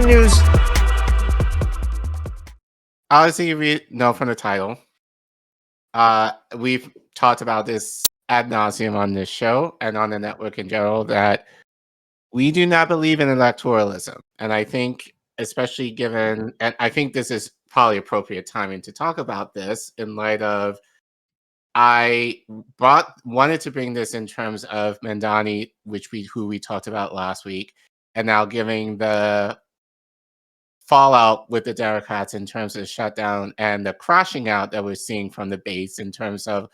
Breland News. Obviously, we know from the title. We've talked about this ad nauseum on this show and on the network in general that we do not believe in electoralism. And I think, especially given, and I think this is probably appropriate timing to talk about this in light of, I wanted to bring this in terms of McNally, who we talked about last week, and now giving the fallout with the Democrats in terms of shutdown and the crashing out that we're seeing from the base in terms of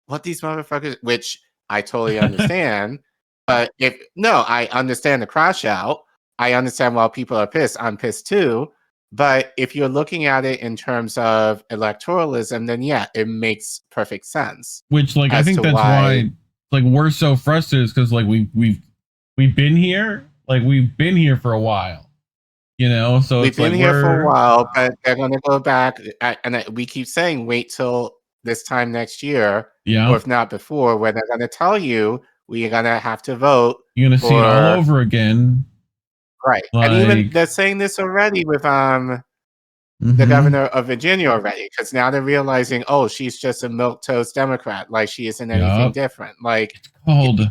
what these motherfuckers, which I totally understand. But I understand the crash out. I understand why people are pissed. I'm pissed too. But if you're looking at it in terms of electoralism, then yeah, it makes perfect sense. Which, like, I think that's why like we're so frustrated, because like we've been here, like we've been here for a while, you know. So we've been here for a while, but they're going to go back, and we keep saying wait till this time next year, or if not before, where they're going to tell you we're going to have to vote. You're going to see it all over again. Right. Like, and even they're saying this already with the governor of Virginia already, because now they're realizing, oh, she's just a milquetoast Democrat. Like, she isn't anything different. Like, it's called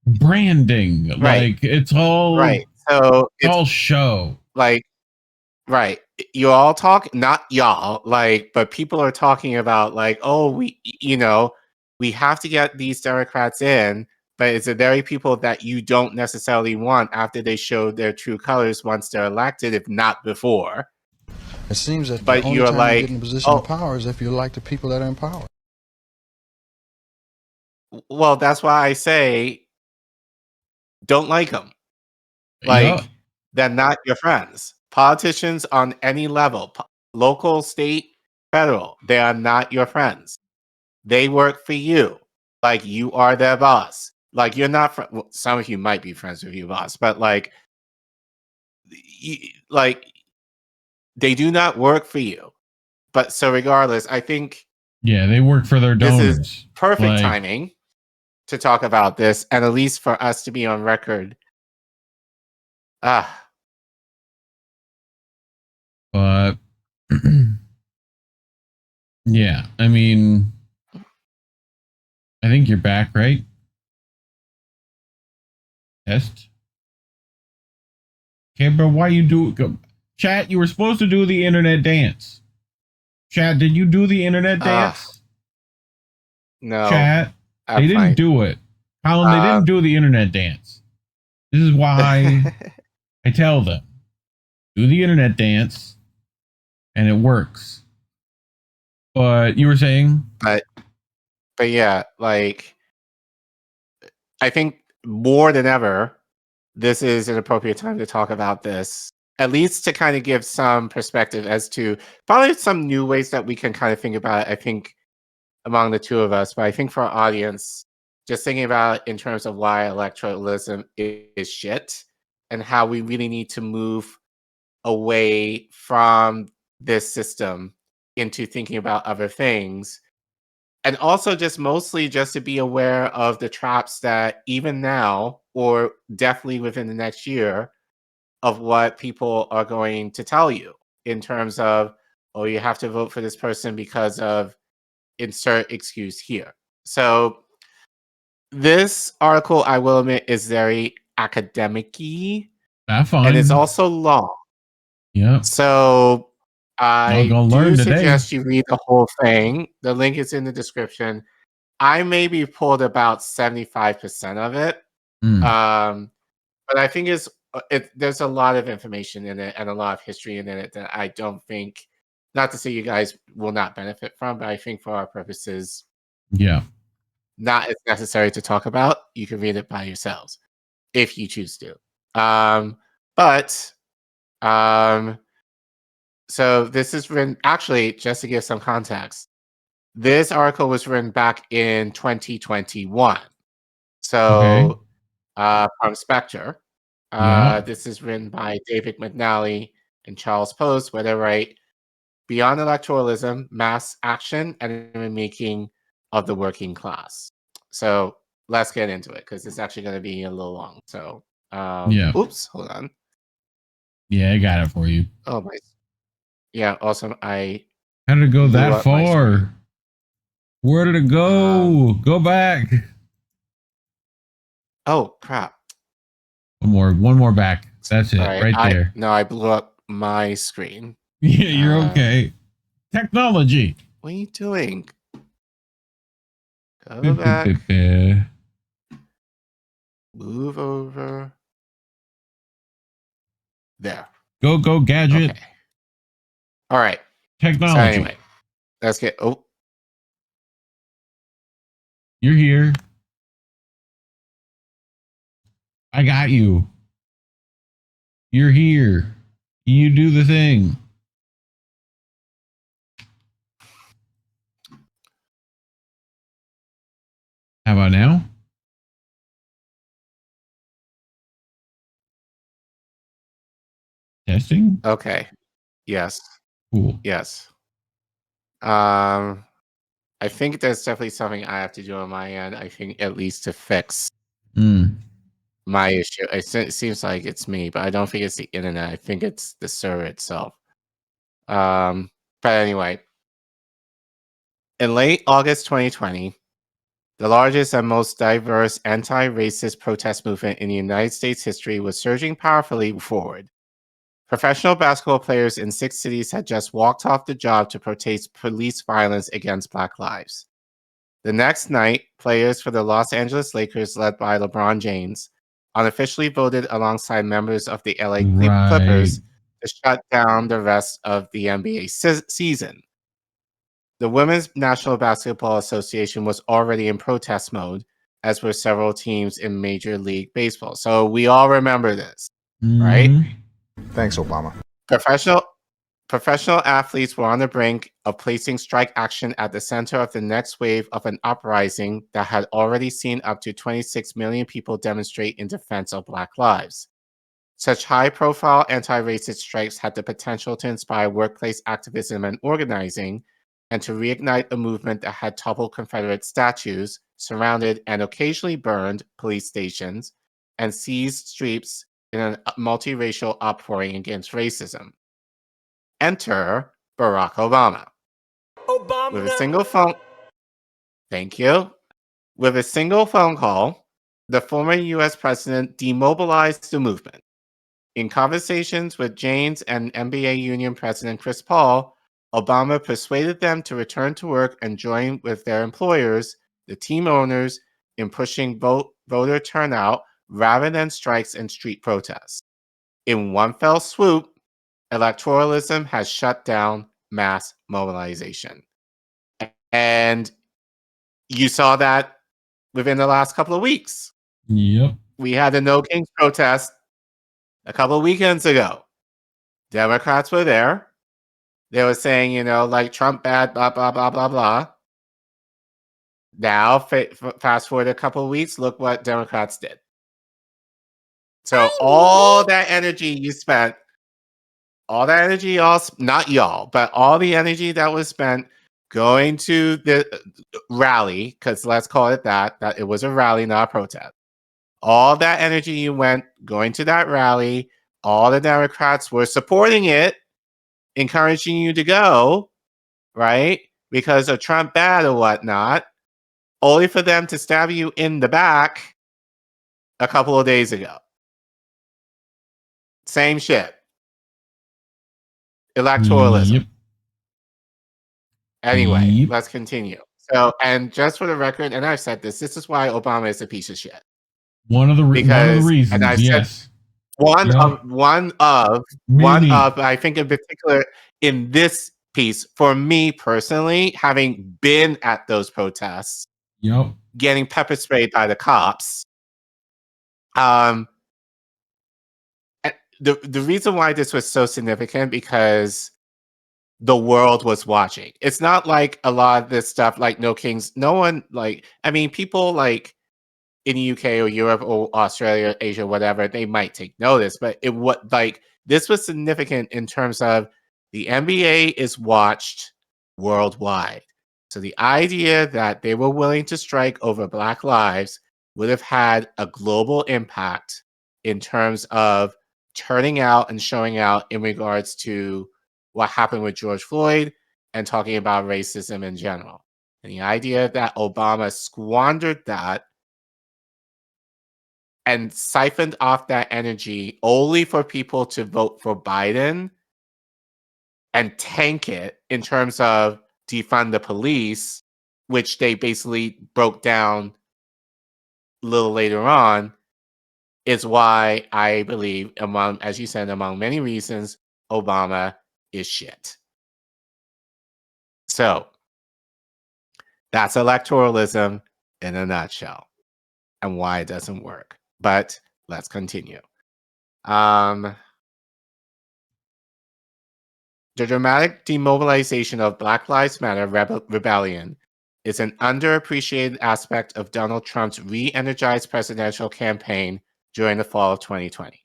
branding. Right. Like, it's all right. So it's all show. Like, right. You all talk, not y'all, like, but people are talking about like, oh, we have to get these Democrats in. But it's the very people that you don't necessarily want after they show their true colors once they're elected, if not before. It seems that the only time you get in a position of power is if you like the people that are in power. Well, that's why I say don't like them. Like, they're not your friends. Politicians on any level, local, state, federal, they are not your friends. They work for you. Like, you are their boss. Like, you're not some of you might be friends with your boss, but like they do not work for you. But so regardless, I think they work for their donors. This is perfect timing to talk about this, and at least for us to be on record. But yeah, I mean, I think you're back, right? Test. Okay, but why you do chat? You were supposed to do the internet dance. Chat, did you do the internet dance? No. Chat, they didn't do it. Collin, they didn't do the internet dance. This is why I tell them, do the internet dance, and it works. But you were saying? But yeah, like, I think more than ever, this is an appropriate time to talk about this, at least to kind of give some perspective as to probably some new ways that we can kind of think about it, I think, among the two of us. But I think for our audience, just thinking about it in terms of why electoralism is shit and how we really need to move away from this system into thinking about other things. And also just mostly just to be aware of the traps that even now, or definitely within the next year, of what people are going to tell you in terms of, oh, you have to vote for this person because of insert excuse here. So this article, I will admit, is very academic-y. And it's also long. Yeah. So I do suggest today. you read the whole thing. The link is in the description. I maybe pulled about 75% of it. But I think there's a lot of information in it and a lot of history in it that I don't think, not to say you guys will not benefit from, but I think for our purposes, not as necessary to talk about. You can read it by yourselves if you choose to. So this is written, actually, just to give some context, this article was written back in 2021. So from Spectre. This is written by David McNally and Charles Post, where they write, Beyond Electoralism, Mass Action and Remaking of the Working Class. So let's get into it, because it's actually going to be a little long. So, oops, hold on. Yeah, I got it for you. Oh my. Yeah, awesome. How did it go that far? Where did it go? Go back. Oh crap. One more back. That's it. Right there. No, I blew up my screen. Yeah, you're okay. Technology. What are you doing? Go back. Move over. There. Go gadget. Okay. All right. Technology. So anyway, let's get. Oh, you're here. I got you. You're here. You do the thing. How about now? Testing? Okay. Yes. Cool. Yes. I think there's definitely something I have to do on my end. I think at least to fix my issue. It seems like it's me, but I don't think it's the internet. I think it's the server itself. But anyway, in late August 2020, the largest and most diverse anti-racist protest movement in the United States history was surging powerfully forward. Professional basketball players in 6 cities had just walked off the job to protest police violence against Black lives. The next night, players for the Los Angeles Lakers, led by LeBron James, unofficially voted alongside members of the LA Clippers to shut down the rest of the NBA season. The Women's National Basketball Association was already in protest mode, as were several teams in Major League Baseball. So we all remember this, right? Thanks, Obama. Professional athletes were on the brink of placing strike action at the center of the next wave of an uprising that had already seen up to 26 million people demonstrate in defense of Black lives. Such high-profile anti-racist strikes had the potential to inspire workplace activism and organizing, and to reignite a movement that had toppled Confederate statues, surrounded and occasionally burned police stations, and seized streets in a multiracial outpouring against racism. Enter Barack Obama. With a single phone. Thank you. With a single phone call, the former U.S. president demobilized the movement. In conversations with James and NBA Union President Chris Paul, Obama persuaded them to return to work and join with their employers, the team owners, in pushing voter turnout rather than strikes and street protests. In one fell swoop, electoralism has shut down mass mobilization. And you saw that within the last couple of weeks. Yep. We had the No Kings protest a couple of weekends ago. Democrats were there. They were saying, like Trump bad, blah, blah, blah, blah, blah. Now, fast forward a couple of weeks, look what Democrats did. So all that energy you spent, all that energy, not y'all, but all the energy that was spent going to the rally, because let's call it that it was a rally, not a protest. All that energy you went going to that rally, all the Democrats were supporting it, encouraging you to go, right? Because of Trump bad or whatnot, only for them to stab you in the back a couple of days ago. Same shit. Electoralism. Yep. Anyway, let's continue. So, and just for the record, and I've said this is why Obama is a piece of shit. One of the reasons, and I yes. Said one of, I think in particular in this piece, for me personally, having been at those protests, getting pepper sprayed by the cops, the reason why this was so significant because the world was watching. It's not like a lot of this stuff, like No Kings. No one people like in the UK or Europe or Australia, Asia, whatever, they might take notice, but this was significant in terms of the NBA is watched worldwide. So the idea that they were willing to strike over Black lives would have had a global impact in terms of turning out and showing out in regards to what happened with George Floyd and talking about racism in general. And the idea that Obama squandered that and siphoned off that energy only for people to vote for Biden and tank it in terms of defund the police, which they basically broke down a little later on, is why I believe, among, as you said, among many reasons, Obama is shit. So that's electoralism in a nutshell and why it doesn't work. But let's continue. The dramatic demobilization of Black Lives Matter rebellion is an underappreciated aspect of Donald Trump's re-energized presidential campaign during the fall of 2020.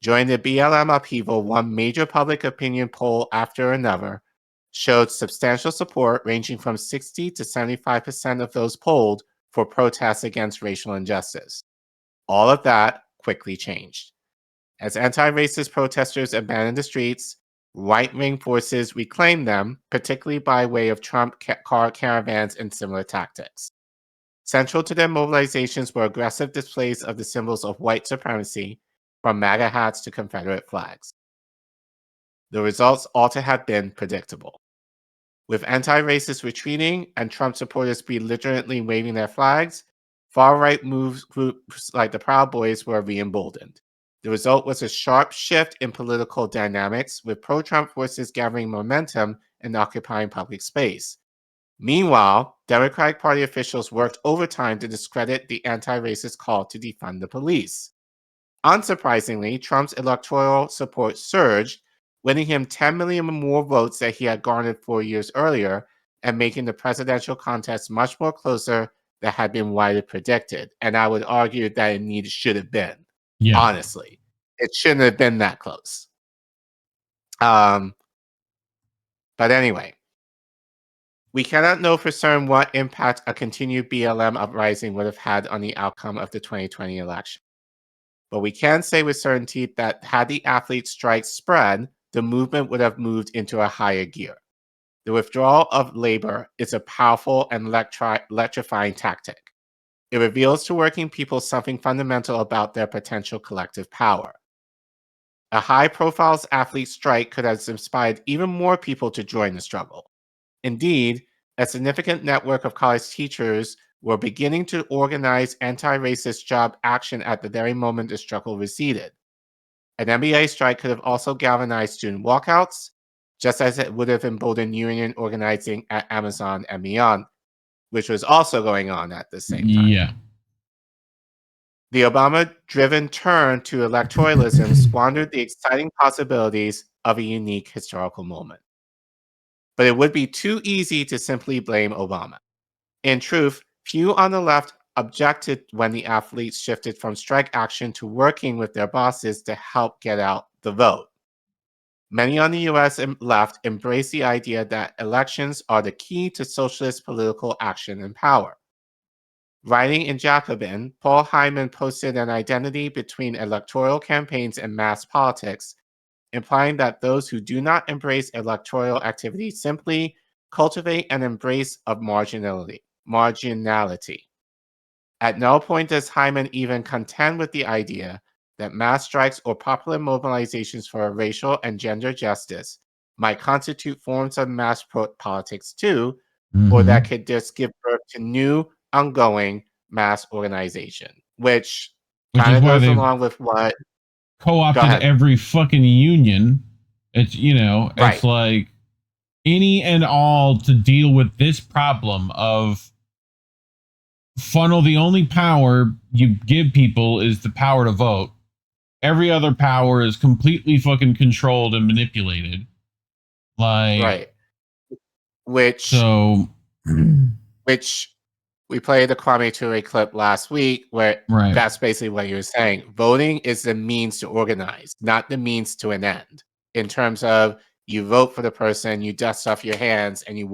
During the BLM upheaval, one major public opinion poll after another showed substantial support ranging from 60 to 75% of those polled for protests against racial injustice. All of that quickly changed. As anti-racist protesters abandoned the streets, right-wing forces reclaimed them, particularly by way of Trump car caravans and similar tactics. Central to their mobilizations were aggressive displays of the symbols of white supremacy, from MAGA hats to Confederate flags. The results ought to have been predictable. With anti-racists retreating and Trump supporters belligerently waving their flags, far-right groups like the Proud Boys were re-emboldened. The result was a sharp shift in political dynamics, with pro-Trump forces gathering momentum and occupying public space. Meanwhile, Democratic Party officials worked overtime to discredit the anti-racist call to defund the police. Unsurprisingly, Trump's electoral support surged, winning him 10 million more votes than he had garnered 4 years earlier, and making the presidential contest much more closer than had been widely predicted. And I would argue that it should have been. Yeah. Honestly, it shouldn't have been that close. But anyway, we cannot know for certain what impact a continued BLM uprising would have had on the outcome of the 2020 election. But we can say with certainty that had the athlete strike spread, the movement would have moved into a higher gear. The withdrawal of labor is a powerful and electrifying tactic. It reveals to working people something fundamental about their potential collective power. A high-profile athlete strike could have inspired even more people to join the struggle. Indeed, a significant network of college teachers were beginning to organize anti-racist job action at the very moment the struggle receded. An NBA strike could have also galvanized student walkouts, just as it would have emboldened union organizing at Amazon and beyond, which was also going on at the same time. Yeah. The Obama-driven turn to electoralism squandered the exciting possibilities of a unique historical moment. But it would be too easy to simply blame Obama. In truth, few on the left objected when the athletes shifted from strike action to working with their bosses to help get out the vote. Many on the US left embrace the idea that elections are the key to socialist political action and power. Writing in Jacobin, Paul Hyman posted an identity between electoral campaigns and mass politics, implying that those who do not embrace electoral activity simply cultivate an embrace of marginality. At no point does Hyman even contend with the idea that mass strikes or popular mobilizations for racial and gender justice might constitute forms of mass politics too, or that could just give birth to new, ongoing mass organization, which kind of goes along with what co-opted every fucking union. It's, right. It's like any and all to deal with this problem of funnel. The only power you give people is the power to vote. Every other power is completely fucking controlled and manipulated. Right. Which we played the Kwame Ture clip last week where that's basically what you were saying. Voting is the means to organize, not the means to an end. In terms of you vote for the person, you dust off your hands, and you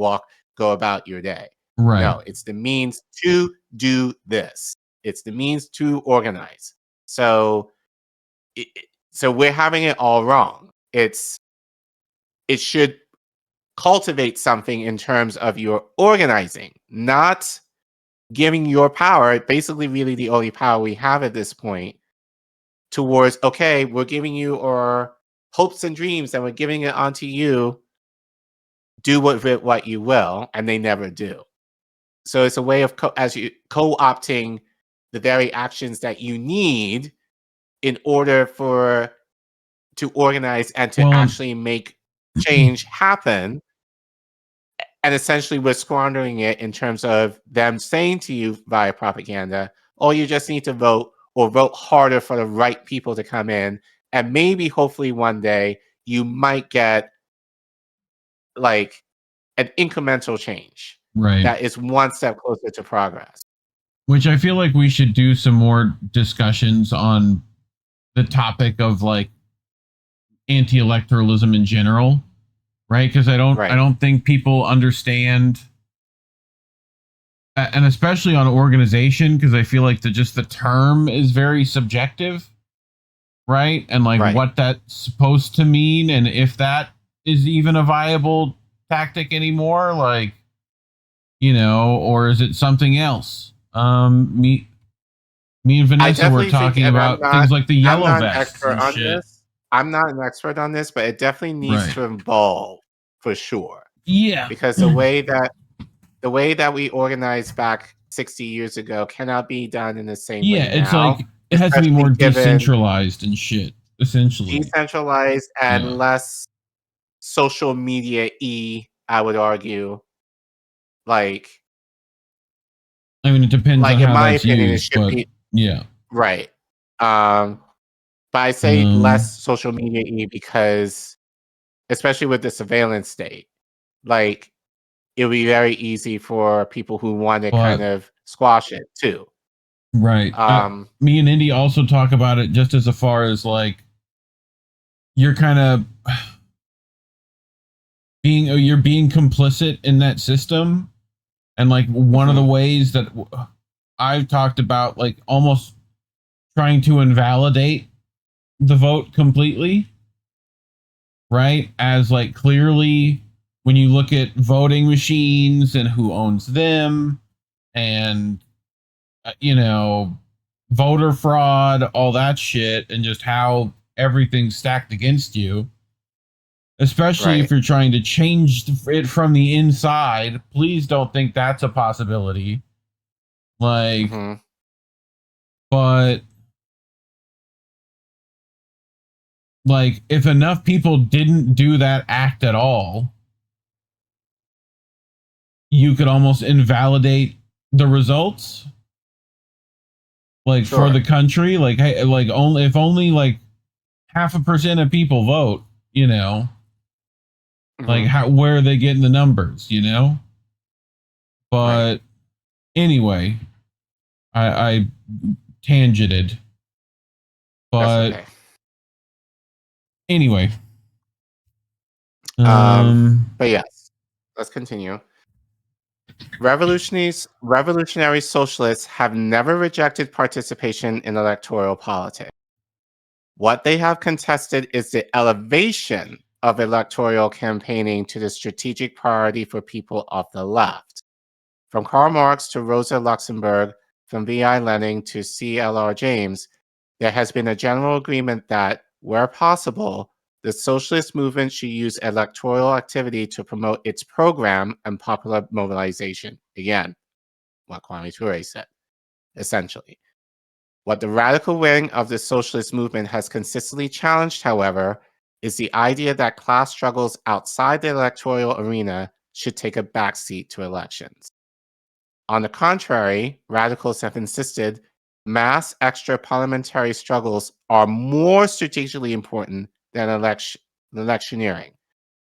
go about your day. Right. No, it's the means to do this. It's the means to organize. So So we're having it all wrong. It should cultivate something in terms of your organizing, not giving your power, basically really the only power we have at this point, towards, okay, we're giving you our hopes and dreams and we're giving it onto you. Do with it what you will, and they never do. So it's a way of co-opting the very actions that you need in order to organize and to actually make change happen. And essentially we're squandering it in terms of them saying to you via propaganda, oh, you just need to vote or vote harder for the right people to come in. And maybe hopefully one day you might get like an incremental change. Right. That is one step closer to progress. Which I feel like we should do some more discussions on the topic of like anti-electoralism in general, right? Because I don't think people understand, and especially on organization, because I feel like the term is very subjective, right? And like what that's supposed to mean, and if that is even a viable tactic anymore, like, you know, or is it something else? Me and Vanessa were talking about things like the yellow vests and shit. I'm not an expert on this, but it definitely needs to evolve for sure. Yeah, because the way that we organized back 60 years ago cannot be done in the same way now. Yeah, it's like it has to be more decentralized and shit. Essentially, decentralized and less social media-y, I would argue. Like, I mean, it depends on how that's opinion, used, but yeah, right. But I say less social media-y because, especially with the surveillance state, like it would be very easy for people who want to kind of squash it too. Right. Me and Indy also talk about it just as far as like you're kind of being complicit in that system, and like one of the ways that I've talked about, like almost trying to invalidate the vote completely, right? As like clearly when you look at voting machines and who owns them and you know, voter fraud, all that shit, and just how everything's stacked against you, especially if you're trying to change it from the inside. Please don't think that's a possibility. Like, but like if enough people didn't do that act at all, you could almost invalidate the results, like for the country. Like, hey, like only like 0.5% of people vote, you know, like where are they getting the numbers, you know? But anyway, I tangented, but anyway, but yes, let's continue. Revolutionary socialists have never rejected participation in electoral politics. What they have contested is the elevation of electoral campaigning to the strategic priority for people of the left. From Karl Marx to Rosa Luxemburg, from V.I. Lenin to C.L.R. James, there has been a general agreement that, where possible, the socialist movement should use electoral activity to promote its program and popular mobilization. Again, what Kwame Ture said, essentially. What the radical wing of the socialist movement has consistently challenged, however, is the idea that class struggles outside the electoral arena should take a backseat to elections. On the contrary, radicals have insisted mass extra parliamentary struggles are more strategically important than electioneering.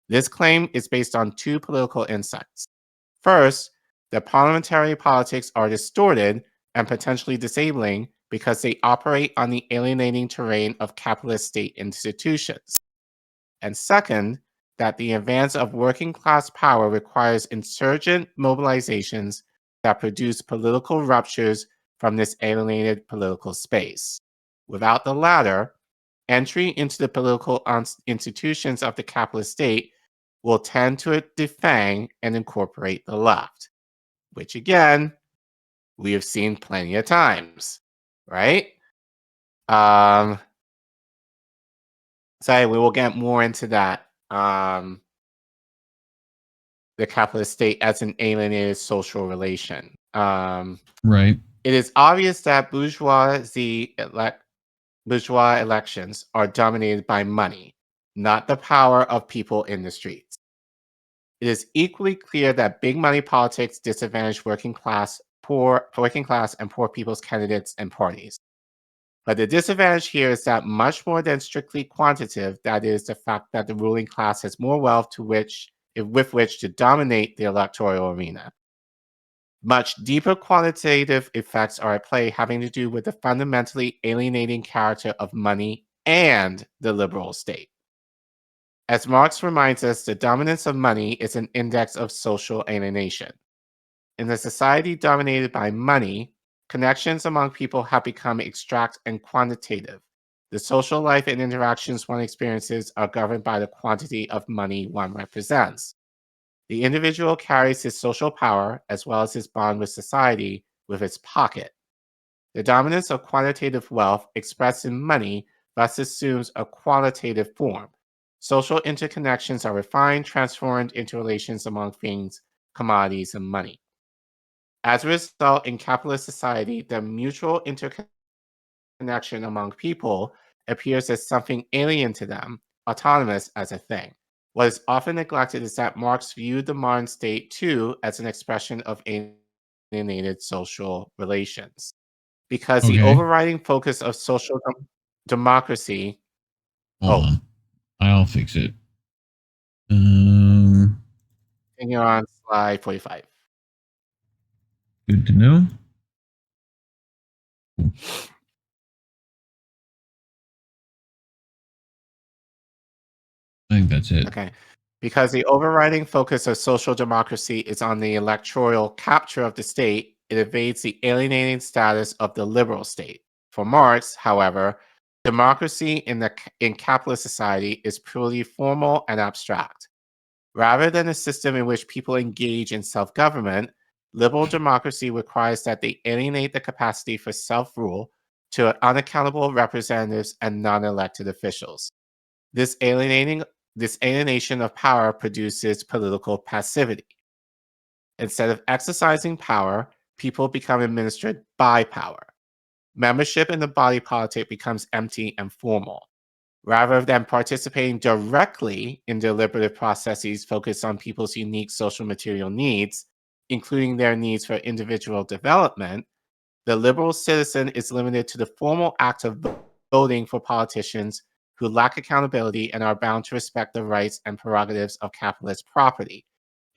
This claim is based on two political insights. First, that parliamentary politics are distorted and potentially disabling because they operate on the alienating terrain of capitalist state institutions. And second, that the advance of working class power requires insurgent mobilizations that produce political ruptures from this alienated political space. Without the latter, entry into the political institutions of the capitalist state will tend to defang and incorporate the left, which again, we have seen plenty of times, right? So we will get more into that. The capitalist state as an alienated social relation. Right. It is obvious that bourgeois elections are dominated by money, not the power of people in the streets. It is equally clear that big money politics disadvantage working class and poor people's candidates and parties. But the disadvantage here is that much more than strictly quantitative, that is the fact that the ruling class has more wealth with which to dominate the electoral arena. Much deeper quantitative effects are at play, having to do with the fundamentally alienating character of money and the liberal state. As Marx reminds us, the dominance of money is an index of social alienation. In a society dominated by money, connections among people have become extract and quantitative. The social life and interactions one experiences are governed by the quantity of money one represents. The individual carries his social power as well as his bond with society with its pocket. The dominance of quantitative wealth expressed in money thus assumes a qualitative form. Social interconnections are refined, transformed into relations among things, commodities, and money. As a result, in capitalist society, the mutual interconnection among people appears as something alien to them, autonomous as a thing. What is often neglected is that Marx viewed the modern state too as an expression of alienated social relations. Because the overriding focus of social democracy. Hold on. I'll fix it. And you're on slide 45. Good to know. I think that's it. Okay. Because the overriding focus of social democracy is on the electoral capture of the state, it evades the alienating status of the liberal state. For Marx, however, democracy in capitalist society is purely formal and abstract. Rather than a system in which people engage in self-government, liberal democracy requires that they alienate the capacity for self-rule to unaccountable representatives and non-elected officials. This alienation of power produces political passivity. Instead of exercising power, people become administered by power. Membership in the body politic becomes empty and formal. Rather than participating directly in deliberative processes focused on people's unique social material needs, including their needs for individual development, the liberal citizen is limited to the formal act of voting for politicians who lack accountability and are bound to respect the rights and prerogatives of capitalist property.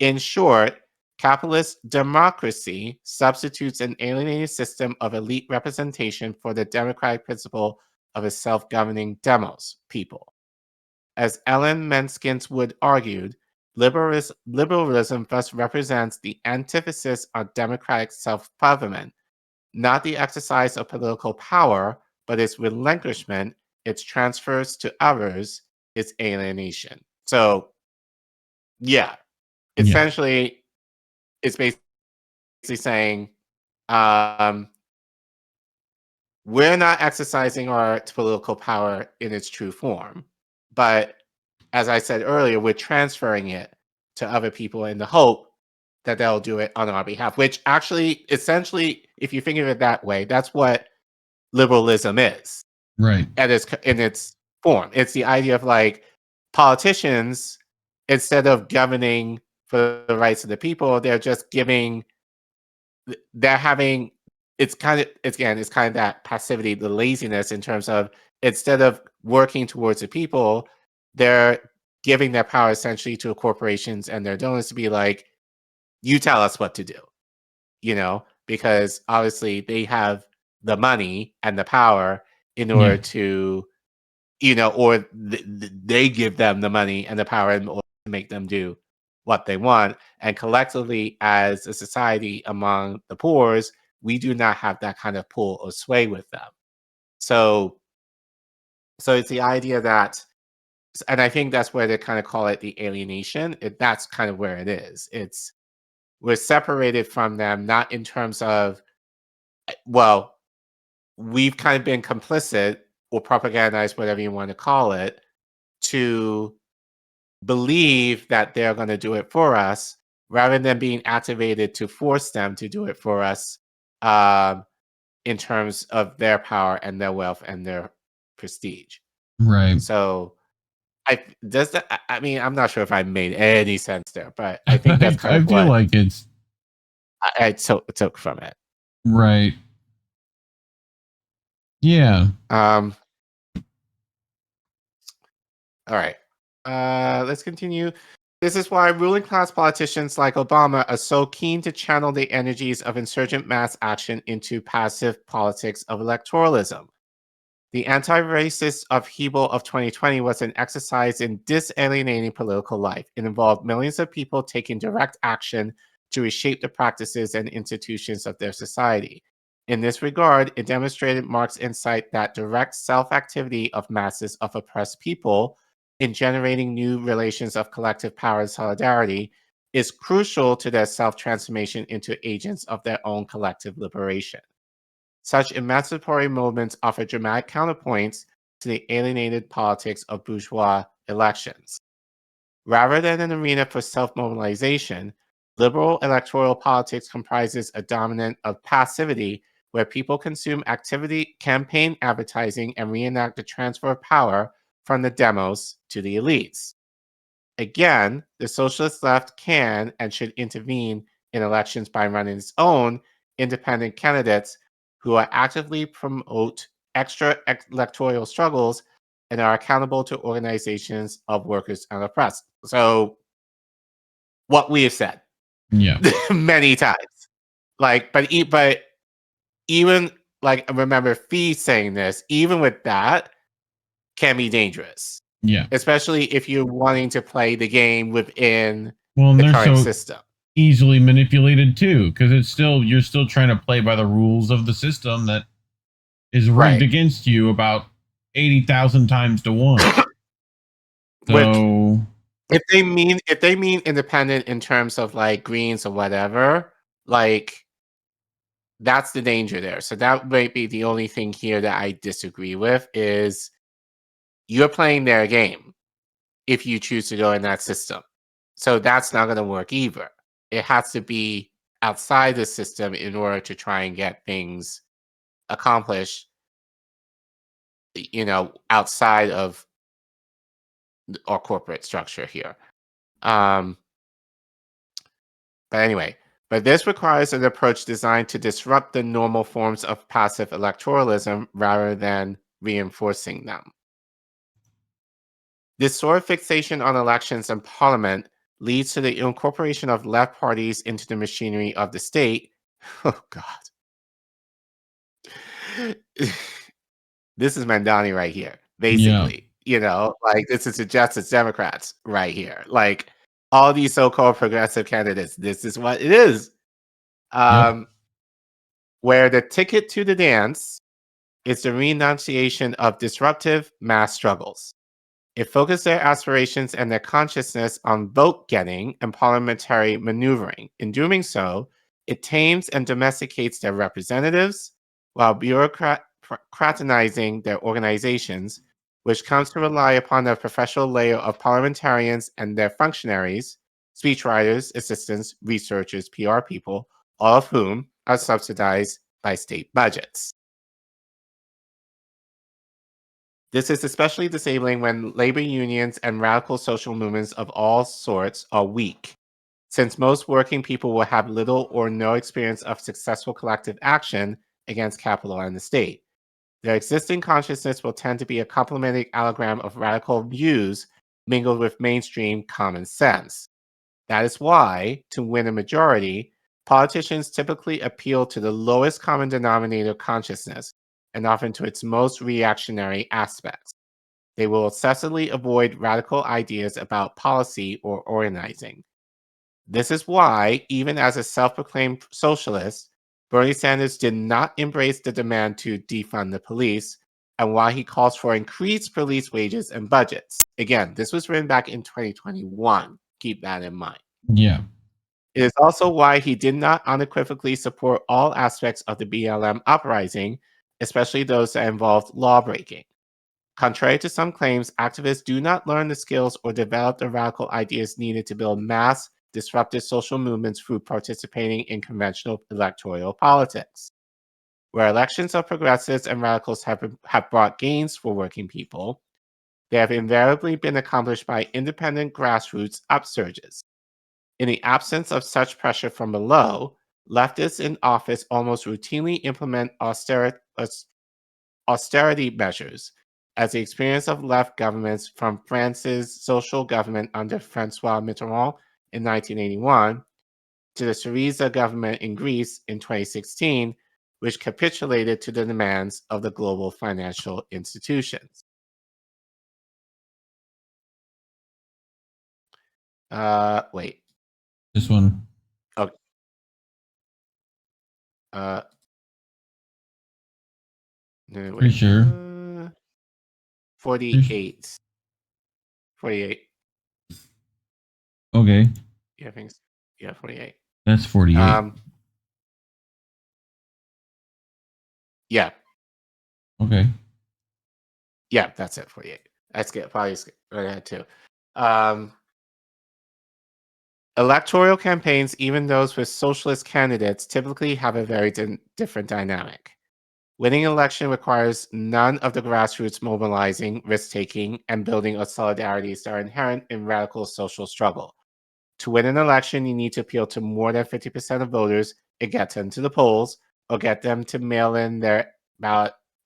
In short, capitalist democracy substitutes an alienated system of elite representation for the democratic principle of a self-governing demos, people. As Ellen Menskins-Wood argued, liberalism thus represents the antithesis of democratic self-government, not the exercise of political power, but its relinquishment, its transfers to others, its alienation. So, essentially, it's basically saying we're not exercising our political power in its true form, but as I said earlier, we're transferring it to other people in the hope that they'll do it on our behalf, which actually, essentially, if you think of it that way, that's what liberalism is. Right. In its form. It's the idea of like politicians, instead of governing for the rights of the people, they're just having it's kind of that passivity, the laziness in terms of instead of working towards the people, they're giving their power essentially to corporations and their donors to be like, you tell us what to do, because obviously they have the money and the power in order to, or they give them the money and the power in order to make them do what they want. And collectively, as a society among the poors, we do not have that kind of pull or sway with them. So So it's the idea that, and I think that's where they kind of call it the alienation. That's kind of where it is. We're separated from them, not in terms of, well, we've kind of been complicit or propagandized, whatever you want to call it, to believe that they're going to do it for us rather than being activated to force them to do it for us, in terms of their power and their wealth and their prestige. Right. So I mean, I'm not sure if I made any sense there, but I think that's kind of I feel like it's I took from it. Right. Yeah. All right. Let's continue. This is why ruling class politicians like Obama are so keen to channel the energies of insurgent mass action into passive politics of electoralism. The anti-racist upheaval of 2020 was an exercise in disalienating political life. It involved millions of people taking direct action to reshape the practices and institutions of their society. In this regard, it demonstrated Marx's insight that direct self-activity of masses of oppressed people in generating new relations of collective power and solidarity is crucial to their self-transformation into agents of their own collective liberation. Such emancipatory movements offer dramatic counterpoints to the alienated politics of bourgeois elections. Rather than an arena for self-mobilization, liberal electoral politics comprises a dominant of passivity where people consume activity, campaign advertising, and reenact the transfer of power from the demos to the elites. Again, the socialist left can and should intervene in elections by running its own independent candidates who are actively promote extra electoral struggles and are accountable to organizations of workers and oppressed. So, what we have said, Yeah, many times, like, but even like, remember Fee saying this, even with that, can be dangerous. Yeah, especially if you're wanting to play the game within the current system. Easily manipulated too, because you're still trying to play by the rules of the system that is rigged against you about 80,000 times to 1. So if they mean independent in terms of like greens or whatever, like that's the danger there. So that might be the only thing here that I disagree with is you're playing their game if you choose to go in that system. So that's not going to work either. It has to be outside the system in order to try and get things accomplished, outside of our corporate structure here. But anyway, this requires an approach designed to disrupt the normal forms of passive electoralism rather than reinforcing them. This sort of fixation on elections and parliament leads to the incorporation of left parties into the machinery of the state. Oh, God. This is McNally right here, basically. Like this is the Justice Democrats right here. Like all these so-called progressive candidates, this is what it is. Where the ticket to the dance is the renunciation of disruptive mass struggles. It focused their aspirations and their consciousness on vote getting and parliamentary maneuvering. In doing so, it tames and domesticates their representatives while bureaucratizing their organizations, which comes to rely upon the professional layer of parliamentarians and their functionaries, speechwriters, assistants, researchers, PR people, all of whom are subsidized by state budgets. This is especially disabling when labor unions and radical social movements of all sorts are weak, since most working people will have little or no experience of successful collective action against capital and the state. Their existing consciousness will tend to be a complementary allogram of radical views mingled with mainstream common sense. That is why, to win a majority, politicians typically appeal to the lowest common denominator consciousness, and often to its most reactionary aspects. They will obsessively avoid radical ideas about policy or organizing. This is why, even as a self-proclaimed socialist, Bernie Sanders did not embrace the demand to defund the police, and why he calls for increased police wages and budgets. Again, this was written back in 2021. Keep that in mind. Yeah. It is also why he did not unequivocally support all aspects of the BLM uprising, especially those that involved lawbreaking. Contrary to some claims, activists do not learn the skills or develop the radical ideas needed to build mass, disruptive social movements through participating in conventional electoral politics. Where elections of progressives and radicals have brought gains for working people, they have invariably been accomplished by independent grassroots upsurges. In the absence of such pressure from below, leftists in office almost routinely implement austerity measures, as the experience of left governments from France's social government under Francois Mitterrand in 1981 to the Syriza government in Greece in 2016, which capitulated to the demands of the global financial institutions. Wait. This one. Oh. 48. 48. Okay. Yeah, I think so. Yeah, 48. That's 48. Yeah. Okay. Yeah, that's it. 48. That's good. Probably ahead too. Electoral campaigns, even those with socialist candidates, typically have a very different dynamic. Winning an election requires none of the grassroots mobilizing, risk-taking, and building of solidarities that are inherent in radical social struggle. To win an election, you need to appeal to more than 50% of voters and get them to the polls, or get them to mail in their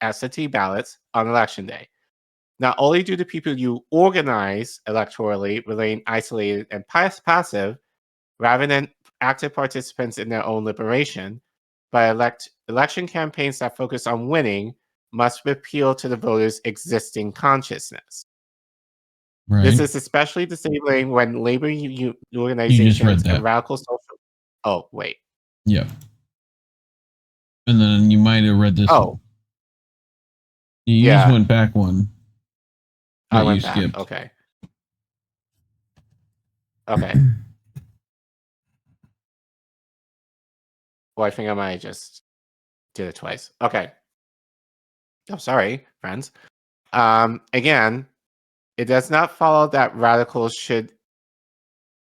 absentee ballots on election day. Not only do the people you organize electorally remain isolated and passive, rather than active participants in their own liberation, but election campaigns that focus on winning must appeal to the voters' existing consciousness. Right. This is especially disabling when labor organizations and radical social... Oh, wait. Yeah. And then you might have read this one. You just went back one. I went back. Skipped. Okay. Okay. Well, I think I might have just did it twice. Okay. Oh, sorry, friends. Again, it does not follow that radicals should,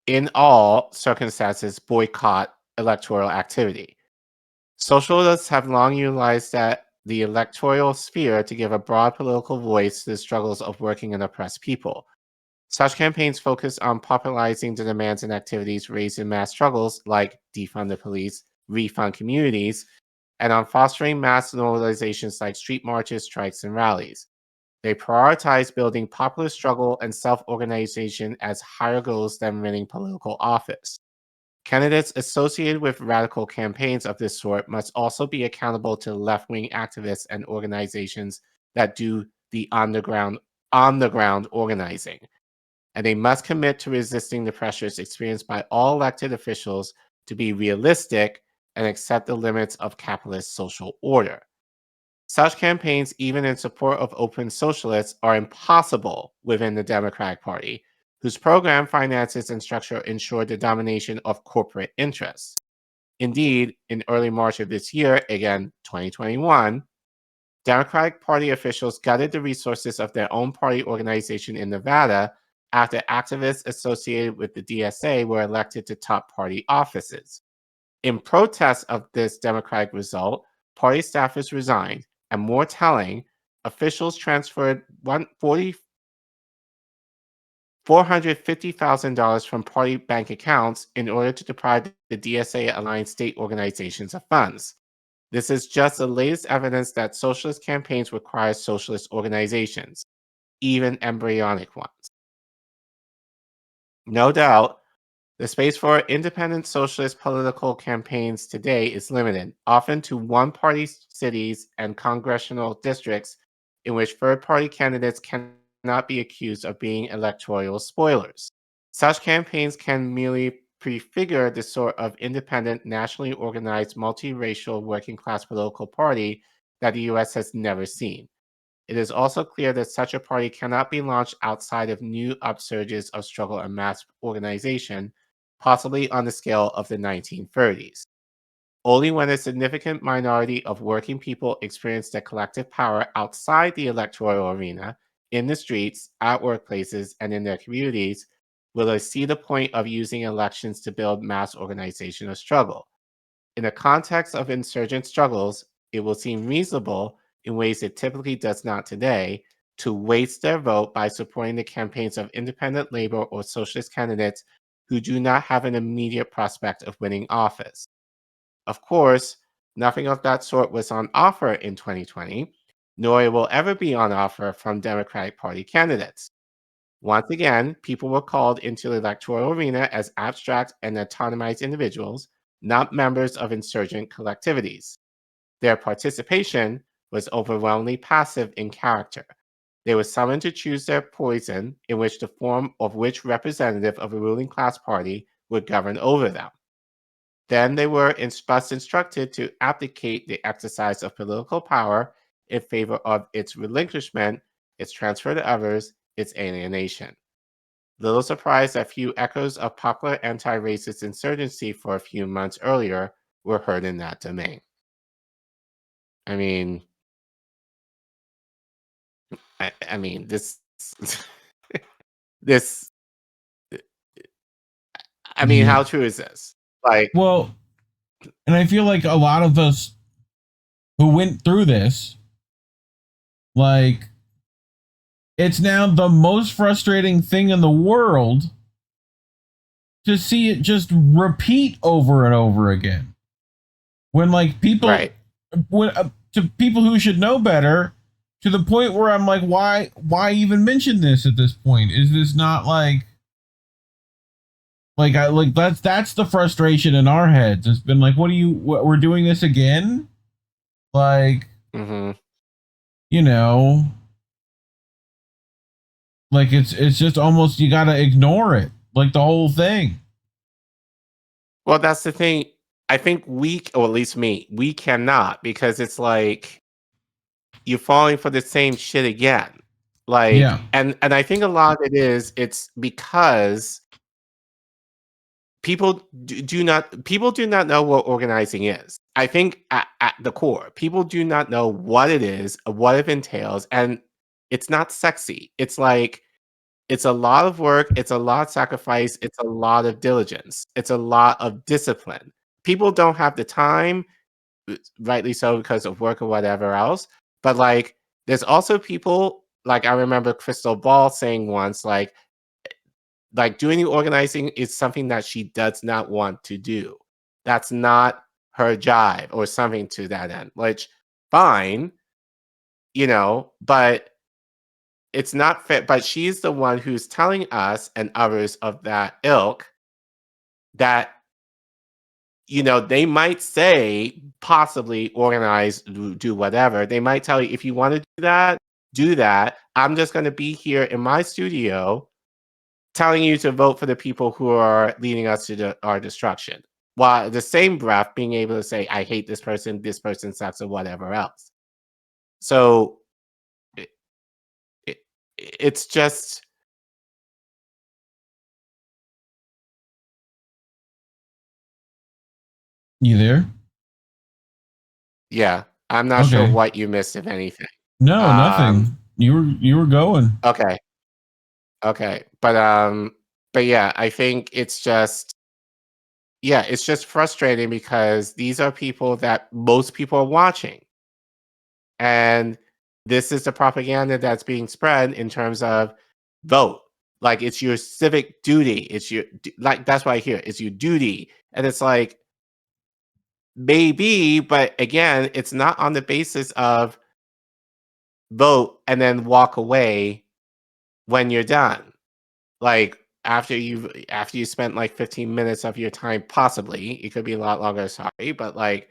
in all circumstances, boycott electoral activity. Socialists have long utilized the electoral sphere to give a broad political voice to the struggles of working and oppressed people. Such campaigns focus on popularizing the demands and activities raised in mass struggles like defund the police, refund communities, and on fostering mass mobilizations like street marches, strikes, and rallies. They prioritize building popular struggle and self-organization as higher goals than winning political office. Candidates associated with radical campaigns of this sort must also be accountable to left-wing activists and organizations that do the on-the-ground organizing. And they must commit to resisting the pressures experienced by all elected officials to be realistic and accept the limits of capitalist social order. Such campaigns, even in support of open socialists, are impossible within the Democratic Party, whose program, finances, and structure ensure the domination of corporate interests. Indeed, in early March of this year, again 2021, Democratic Party officials gutted the resources of their own party organization in Nevada after activists associated with the DSA were elected to top party offices. In protest of this Democratic result, party staffers resigned, and more telling, officials transferred $450,000 from party bank accounts in order to deprive the DSA-aligned state organizations of funds. This is just the latest evidence that socialist campaigns require socialist organizations, even embryonic ones. No doubt, the space for independent socialist political campaigns today is limited, often to one-party cities and congressional districts in which third-party candidates cannot be accused of being electoral spoilers. Such campaigns can merely prefigure the sort of independent, nationally organized, multiracial, working-class political party that the U.S. has never seen. it is also clear that such a party cannot be launched outside of new upsurges of struggle and mass organization, possibly on the scale of the 1930s. Only when a significant minority of working people experience their collective power outside the electoral arena, in the streets, at workplaces, and in their communities, will they see the point of using elections to build mass organization or struggle. In the context of insurgent struggles, it will seem reasonable, in ways it typically does not today, to waste their vote by supporting the campaigns of independent labor or socialist candidates who do not have an immediate prospect of winning office. Of course, nothing of that sort was on offer in 2020, nor it will ever be on offer from Democratic Party candidates. Once again, people were called into the electoral arena as abstract and autonomized individuals, not members of insurgent collectivities. Their participation was overwhelmingly passive in character. They were summoned to choose their poison, in which the form of which representative of a ruling class party would govern over them. Then they were thus instructed to abdicate the exercise of political power in favor of its relinquishment, its transfer to others, its alienation. Little surprise that few echoes of popular anti-racist insurgency for a few months earlier were heard in that domain. I mean, this, this. I mean, how true is this? Like, well, and I feel like a lot of us who went through this, like, it's now the most frustrating thing in the world to see it just repeat over and over again. When, like, people, right. when to people who should know better, to the point where I'm like, why even mention this at this point? Is this not like that's the frustration in our heads? It's been like, what we're doing this again? Like, you know, like it's just almost, you gotta ignore it, like the whole thing. Well, that's the thing. I think or at least me, we cannot, because it's like you're falling for the same shit again. Like, yeah. and I think a lot of it's because people do not know what organizing is. I think at the core, people do not know what it is, what it entails, and it's not sexy. It's like, it's a lot of work, it's a lot of sacrifice, it's a lot of diligence, it's a lot of discipline. People don't have the time, rightly so, because of work or whatever else. But like, there's also people, like, I remember Crystal Ball saying once, like doing the organizing is something that she does not want to do. That's not her jive, or something to that end. Which, fine, but it's not fit. But she's the one who's telling us and others of that ilk that, they might say possibly organize, do whatever. They might tell you, if you want to do that. I'm just going to be here in my studio telling you to vote for the people who are leading us to our destruction. While the same breath being able to say, I hate this person sucks, or whatever else. So it's just... You there? Yeah, I'm not sure what you missed, if anything. No, nothing. You were going. Okay. But yeah, I think it's just... yeah, it's just frustrating, because these are people that most people are watching. And this is the propaganda that's being spread in terms of vote. Like, it's your civic duty. It's your, like, that's what I hear. It's your duty. And it's like, maybe, but again, it's not on the basis of vote and then walk away when you're done. Like, after you spent like 15 minutes of your time, possibly, it could be a lot longer, sorry, but like,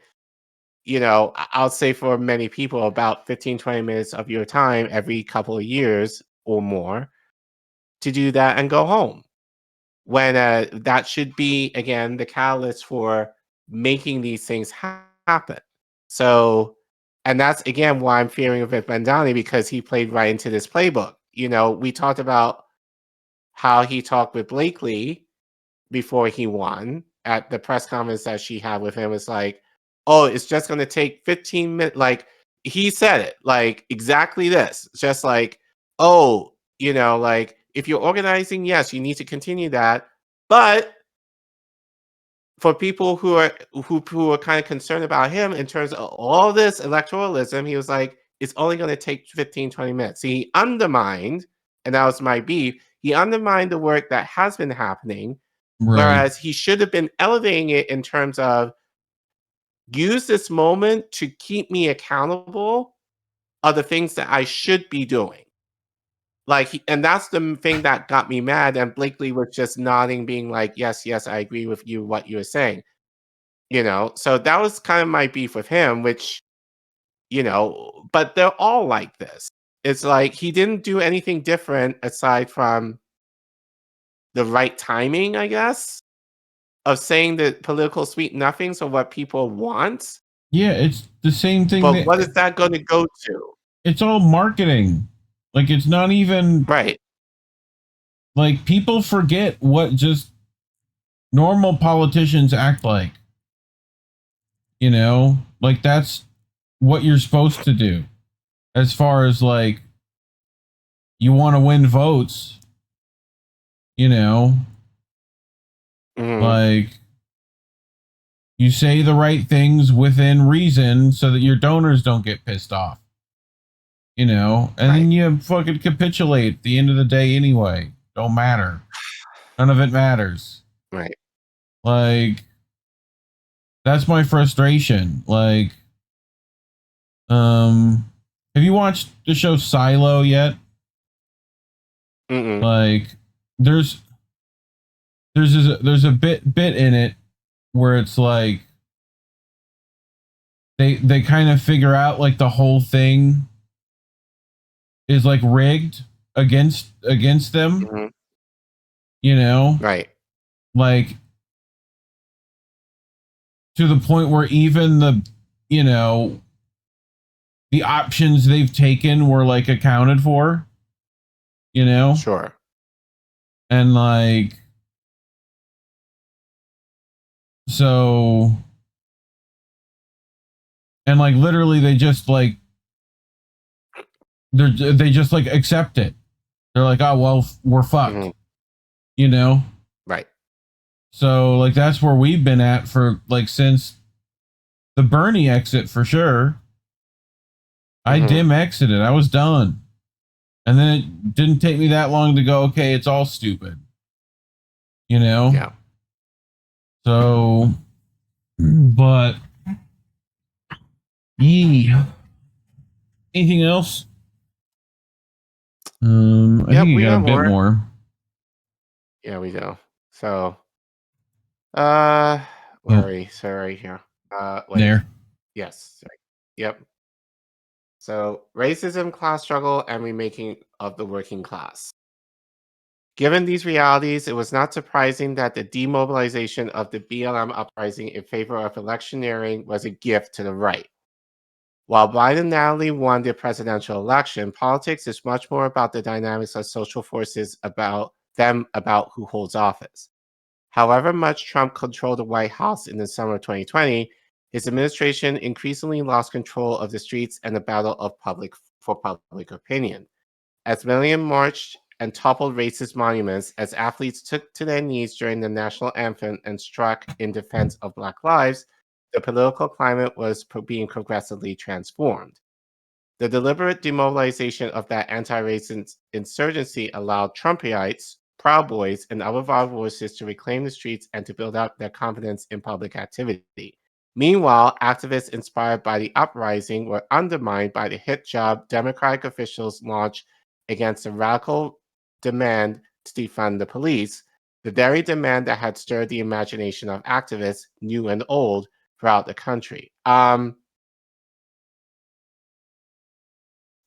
I'll say for many people, about 15, 20 minutes of your time every couple of years or more to do that and go home. When that should be, again, the catalyst for making these things happen. So And that's, again, why I'm fearing of McNally, because he played right into this playbook. You know, we talked about how he talked with Blakely before he won at the press conference that she had with him. It's like, oh, it's just going to take 15 minutes. Like, he said it, like, exactly this. It's just like, oh, you know, like, if you're organizing, yes, you need to continue that. But for people who are kind of concerned about him in terms of all this electoralism, he was like, it's only going to take 15, 20 minutes. So he undermined, and that was my beef, he undermined the work that has been happening, whereas he should have been elevating it in terms of use this moment to keep me accountable of the things that I should be doing. Like, and that's the thing that got me mad. And Blakely was just nodding, being like, yes, yes, I agree with you, what you were saying. You know, so that was kind of my beef with him, which, you know, but they're all like this. It's like he didn't do anything different aside from the right timing, I guess, of saying the political sweet nothings of what people want. Yeah, it's the same thing. But what is that going to go to? It's all marketing. Like, it's not even right. Like, people forget what just normal politicians act like. You know, like, that's what you're supposed to do. As far as, like, you want to win votes, you know, like, you say the right things within reason so that your donors don't get pissed off. You know, and then you fucking capitulate at the end of the day anyway. Don't matter. None of it matters. Right. Like, that's my frustration. Like, have you watched the show Silo yet? Like, there's a bit in it where it's like they kind of figure out like the whole thing is like rigged against them. You know? Right. Like, to the point where even the, you know, the options they've taken were like accounted for, you know? Sure. And like, so, and like literally they just like, they just like accept it. They're like, oh, well, we're fucked, you know? Right. So like, that's where we've been at for like, since the Bernie exit for sure. I dim exited. I was done. And then it didn't take me that long to go, okay, it's all stupid. You know? Yeah. So, but, yeah. Anything else? I think we got a bit more. Yeah, we do. So, where are we? So right here. Wait. There. Yes. Sorry. Yep. So, racism, class struggle, and remaking of the working class. Given these realities, it was not surprising that the demobilization of the BLM uprising in favor of electioneering was a gift to the right. While Biden narrowly won the presidential election, politics is much more about the dynamics of social forces about who holds office. However much Trump controlled the White House in the summer of 2020, his administration increasingly lost control of the streets and the battle for public opinion. As millions marched and toppled racist monuments, as athletes took to their knees during the national anthem and struck in defense of Black lives, the political climate was being progressively transformed. The deliberate demobilization of that anti-racist insurgency allowed Trumpites, Proud Boys, and other vital voices to reclaim the streets and to build up their confidence in public activity. Meanwhile, activists inspired by the uprising were undermined by the hit job Democratic officials launched against the radical demand to defund the police, the very demand that had stirred the imagination of activists, new and old, throughout the country.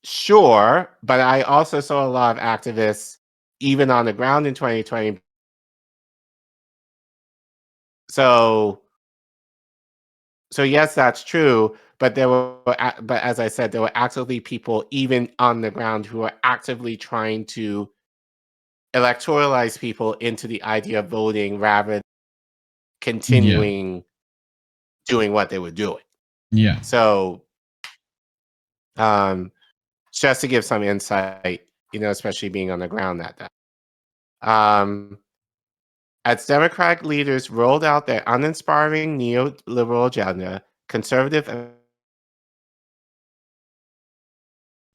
Sure, but I also saw a lot of activists, even on the ground in 2020. So yes, that's true. but but as I said, there were actively people even on the ground who are actively trying to electoralize people into the idea of voting rather than continuing doing what they were doing. Yeah. So, just to give some insight, especially being on the ground that day. As Democratic leaders rolled out their uninspiring neoliberal agenda, conservative.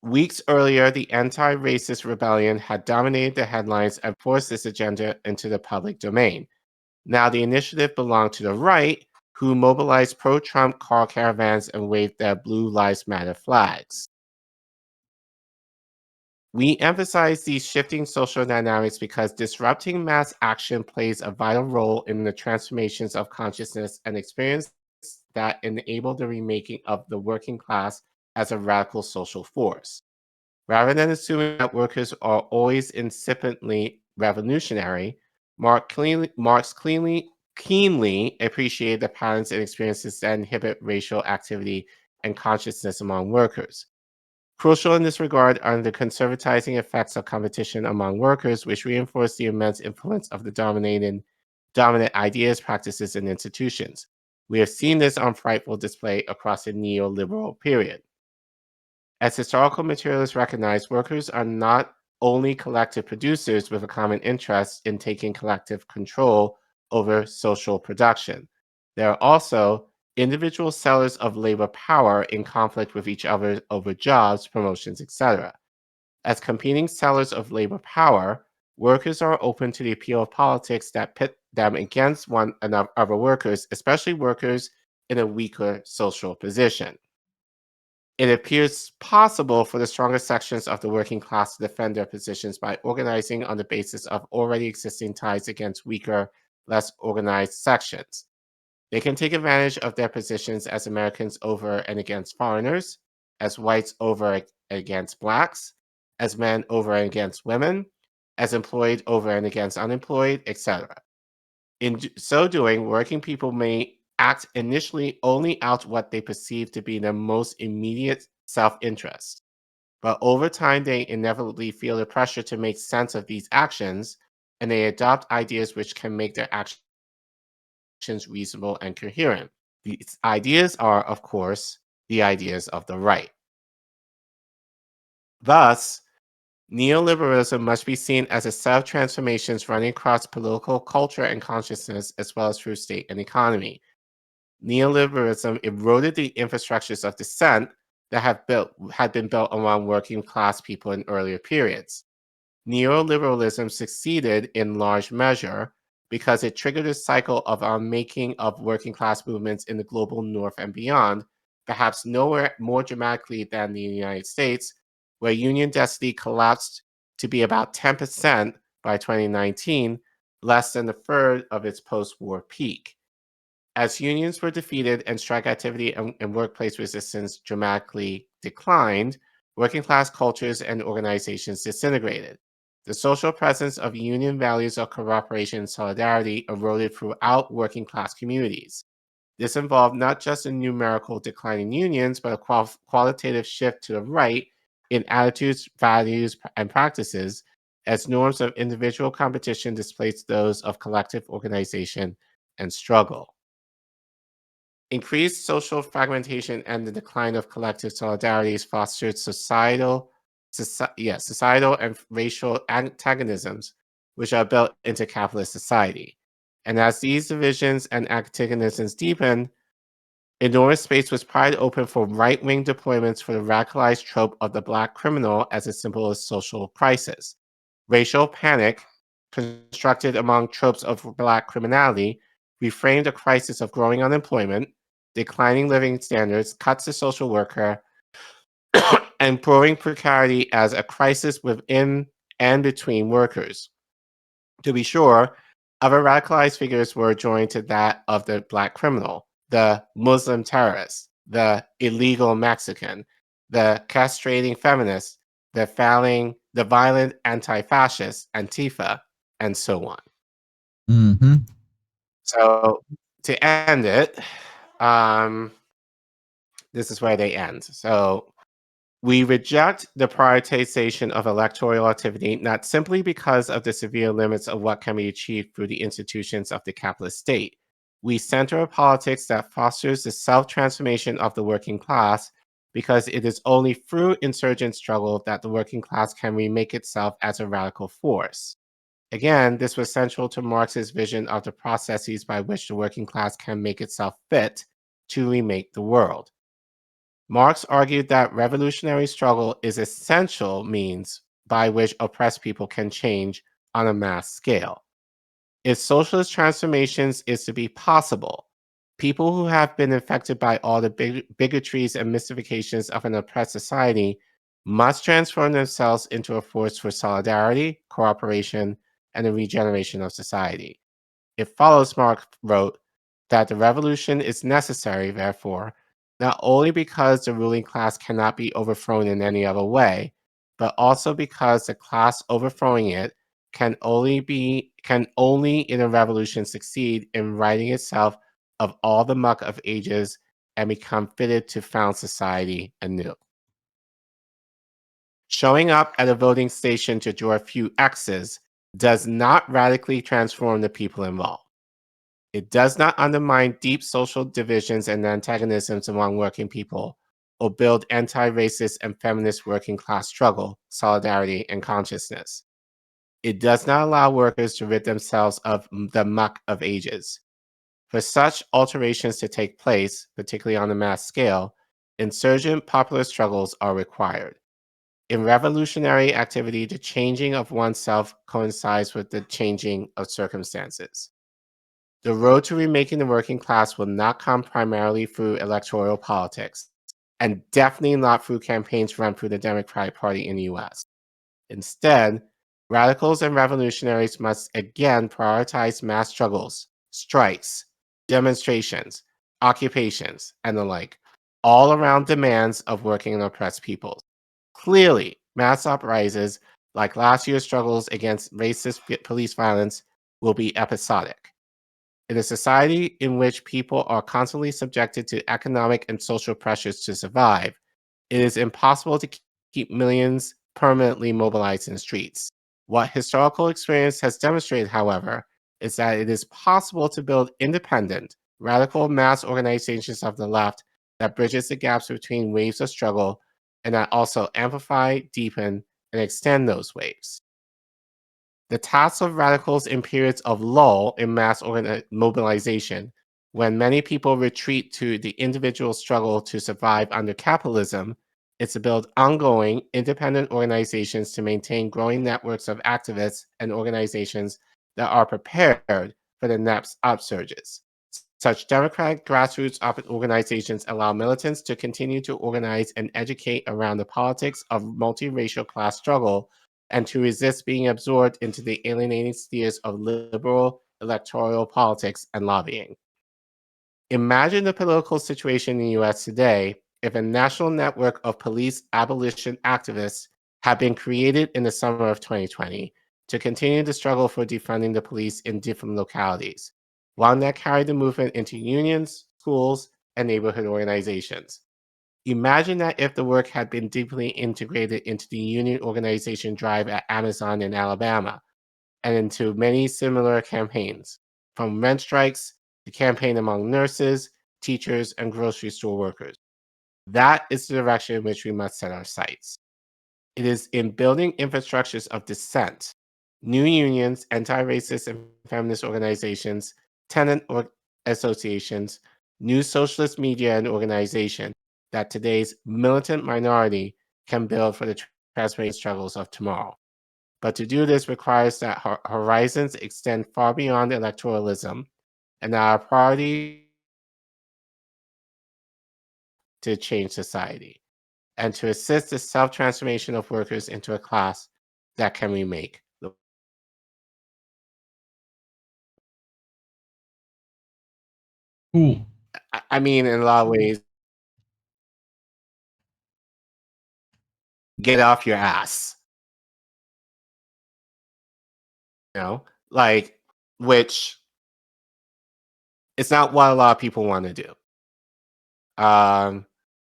Weeks earlier, the anti-racist rebellion had dominated the headlines and forced this agenda into the public domain. Now the initiative belonged to the right, who mobilized pro-Trump car caravans and waved their Blue Lives Matter flags. We emphasize these shifting social dynamics because disrupting mass action plays a vital role in the transformations of consciousness and experience that enable the remaking of the working class as a radical social force. Rather than assuming that workers are always incipiently revolutionary, Marx keenly appreciated the patterns and experiences that inhibit racial activity and consciousness among workers. Crucial in this regard are the conservatizing effects of competition among workers, which reinforce the immense influence of the dominant ideas, practices, and institutions. We have seen this on frightful display across the neoliberal period. As historical materialists recognize, workers are not only collective producers with a common interest in taking collective control over social production. They are also individual sellers of labor power in conflict with each other over jobs, promotions, etc. As competing sellers of labor power, workers are open to the appeal of politics that pit them against one another, other workers, especially workers in a weaker social position. It appears possible for the stronger sections of the working class to defend their positions by organizing on the basis of already existing ties against weaker, less organized sections. They can take advantage of their positions as Americans over and against foreigners, as whites over and against blacks, as men over and against women, as employed over and against unemployed, etc. In so doing, working people may act initially only out what they perceive to be their most immediate self-interest. But over time, they inevitably feel the pressure to make sense of these actions, and they adopt ideas which can make their actions reasonable and coherent. These ideas are, of course, the ideas of the right. Thus, neoliberalism must be seen as a set of transformations running across political culture and consciousness, as well as through state and economy. Neoliberalism eroded the infrastructures of dissent that had been built among working class people in earlier periods. Neoliberalism succeeded in large measure because it triggered a cycle of unmaking of working class movements in the global north and beyond, perhaps nowhere more dramatically than the United States, where union density collapsed to be about 10% by 2019, less than a third of its post-war peak. As unions were defeated and strike activity and workplace resistance dramatically declined, working class cultures and organizations disintegrated. The social presence of union values of cooperation and solidarity eroded throughout working class communities. This involved not just a numerical decline in unions, but a qualitative shift to the right in attitudes, values, and practices, as norms of individual competition displaced those of collective organization and struggle. Increased social fragmentation and the decline of collective solidarities fostered societal and racial antagonisms, which are built into capitalist society. And as these divisions and antagonisms deepened, enormous space was pried open for right-wing deployments for the radicalized trope of the black criminal as a symbol of social crisis. Racial panic, constructed among tropes of black criminality, reframed a crisis of growing unemployment, declining living standards, cuts to social worker, and growing precarity as a crisis within and between workers. To be sure, other radicalized figures were joined to that of the black criminal, the Muslim terrorist, the illegal Mexican, the castrating feminist, the violent anti-fascist, Antifa, and so on. So to end it, This is where they end. So we reject the prioritization of electoral activity not simply because of the severe limits of what can be achieved through the institutions of the capitalist state. We center a politics that fosters the self-transformation of the working class because it is only through insurgent struggle that the working class can remake itself as a radical force. Again, this was central to Marx's vision of the processes by which the working class can make itself fit to remake the world. Marx argued that revolutionary struggle is essential means by which oppressed people can change on a mass scale. If socialist transformations is to be possible, people who have been infected by all the bigotries and mystifications of an oppressed society must transform themselves into a force for solidarity, cooperation, and the regeneration of society. It follows, Marx wrote, that the revolution is necessary, therefore, not only because the ruling class cannot be overthrown in any other way, but also because the class overthrowing it can only in a revolution succeed in righting itself of all the muck of ages and become fitted to found society anew. Showing up at a voting station to draw a few X's does not radically transform the people involved. It does not undermine deep social divisions and antagonisms among working people or build anti-racist and feminist working class struggle, solidarity, and consciousness. It does not allow workers to rid themselves of the muck of ages. For such alterations to take place, particularly on a mass scale, insurgent popular struggles are required. In revolutionary activity, the changing of oneself coincides with the changing of circumstances. The road to remaking the working class will not come primarily through electoral politics, and definitely not through campaigns run through the Democratic Party in the US. Instead, radicals and revolutionaries must again prioritize mass struggles, strikes, demonstrations, occupations, and the like, all around demands of working and oppressed peoples. Clearly, mass uprisings, like last year's struggles against racist police violence, will be episodic. In a society in which people are constantly subjected to economic and social pressures to survive, it is impossible to keep millions permanently mobilized in the streets. What historical experience has demonstrated, however, is that it is possible to build independent, radical mass organizations of the left that bridges the gaps between waves of struggle and that also amplify, deepen, and extend those waves. The task of radicals in periods of lull in mass mobilization, when many people retreat to the individual struggle to survive under capitalism, is to build ongoing, independent organizations to maintain growing networks of activists and organizations that are prepared for the next upsurges. Such democratic grassroots organizations allow militants to continue to organize and educate around the politics of multiracial class struggle and to resist being absorbed into the alienating spheres of liberal electoral politics and lobbying. Imagine the political situation in the US today if a national network of police abolition activists had been created in the summer of 2020 to continue the struggle for defunding the police in different localities, one that carried the movement into unions, schools, and neighborhood organizations. Imagine that if the work had been deeply integrated into the union organization drive at Amazon in Alabama and into many similar campaigns, from rent strikes to campaign among nurses, teachers, and grocery store workers. That is the direction in which we must set our sights. It is in building infrastructures of dissent, new unions, anti-racist and feminist organizations, tenant associations, new socialist media and organization that today's militant minority can build for the transformation struggles of tomorrow. But to do this requires that horizons extend far beyond electoralism and that our priority to change society and to assist the self-transformation of workers into a class that can remake the Cool. I mean, in a lot of ways, get off your ass. Like, which it's not what a lot of people want to do.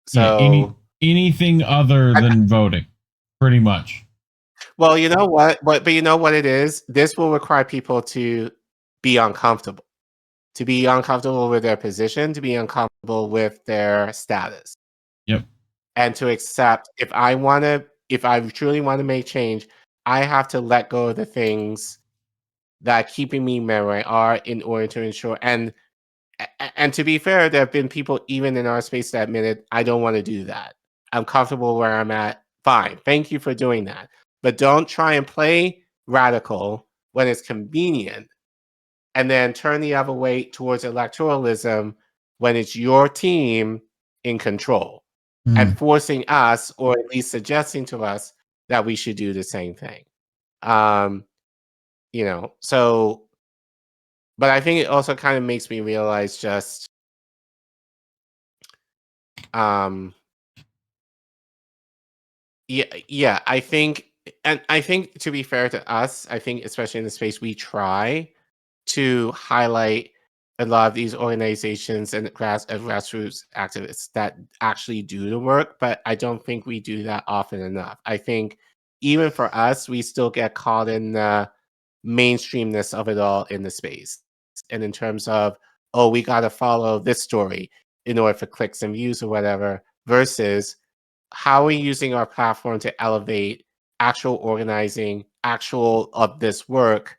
So anything other than voting, pretty much. Well, you know what? But you know what it is? This will require people to be uncomfortable. To be uncomfortable with their position, to be uncomfortable with their status. Yep. And to accept if I truly want to make change, I have to let go of the things that are keeping me where I are in order to ensure and to be fair, there have been people even in our space that admitted, I don't want to do that. I'm comfortable where I'm at. Fine. Thank you for doing that. But don't try and play radical when it's convenient and then turn the other way towards electoralism when it's your team in control and forcing us, or at least suggesting to us, that we should do the same thing. So, but I think it also kind of makes me realize just, yeah, I think to be fair to us, I think especially in the space, we try to highlight a lot of these organizations and grassroots activists that actually do the work, but I don't think we do that often enough. I think even for us, we still get caught in the mainstreamness of it all in the space. And in terms of, oh, we got to follow this story in order for clicks and views or whatever, versus how are we using our platform to elevate actual organizing, actual of this work,